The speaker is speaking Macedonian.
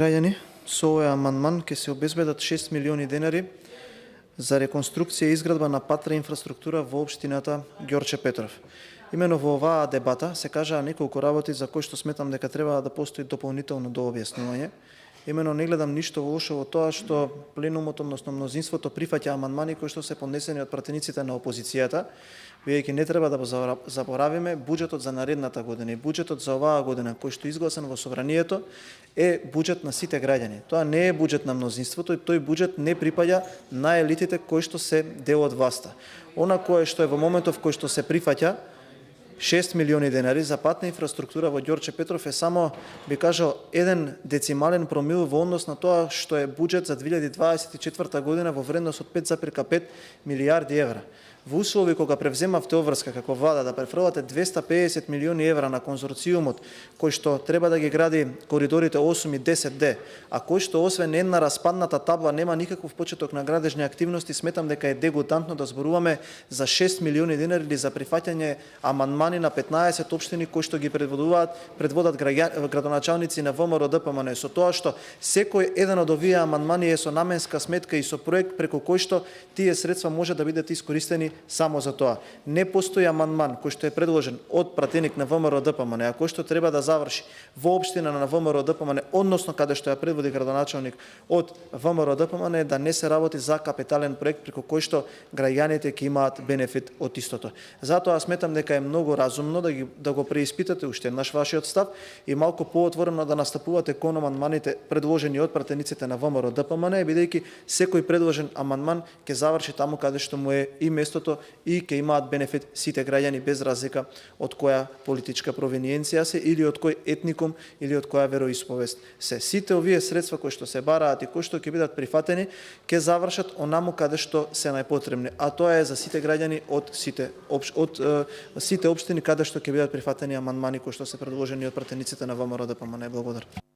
Граѓани, со овој амандман ќе се обезбедат 6 милиони денари за реконструкција и изградба на патна инфраструктура во општината Ѓорче Петров. Имено во оваа дебата се кажаа неколку работи за кои што сметам дека треба да постои дополнително дообјаснување. Имено не гледам ништо лошо во тоа што пленумот, односно мнозинството, прифаќа амандмани кои што се поднесени од пратениците на опозицијата, бидејќи не треба да заборавиме буџетот за наредната година и буџетот за оваа година кој што е изгласан во собранието е буџет на сите граѓани. Тоа не е буџет на мнозинството и тој буџет не припаѓа на елитите кои што се дел од власта. Она кое што е во моментов кој што се прифаќа 6 милиони денари за патна инфраструктура во Ѓорче Петров е само, би кажал, еден децимален промил во однос на тоа што е буџет за 2024 година во вредност од 5,5 милијарди евра. Во услови кога превземавте обврска како влада да префрлате 250 милиони евра на конзорциумот кој што треба да ги гради коридорите 8 и 10D, а кој што освен една распадната табла нема никаков почеток на градежни активности, сметам дека е дегутантно да зборуваме за 6 милиони денари или за прифаќање амандмани на 15 општини кои што ги предводат градоначалници на ВМРО ДПМН, со тоа што секој еден од овие амандмани е со наменска сметка и со проект преку кој што тие средства може да бидат искористени само за тоа. Не постои амандман кој што е предложен од пратеник на ВМРО ДПМН, а кој што треба да заврши во општина на ВМРО ДПМН, односно каде што ја предводи градоначалник од ВМРО ДПМН, да не се работи за капитален проект преку кој што граѓаните ќе имаат бенефит од истото. Затоа сметам дека е многу разумно да го преиспитате уште еднаш вашиот став и малку поотворено да настапувате кон амандманите предложени од пратениците на ВМРО ДПМН, бидејќи секој предложен амандман ќе заврши таму каде што му е и местото и ќе имаат бенефит сите граѓани без разлика од која политичка провиниенција се или од кој етникум или од која вероисповест се. Сите овие средства кои што се бараат и кои што ќе бидат прифатени ќе завршат онаму каде што се најпотребни, а тоа е за сите граѓани од сите општини каде што ќе бидат прифатени амандмани кои што се предложени од пратениците на ВМРО ДПМН. Благодарам.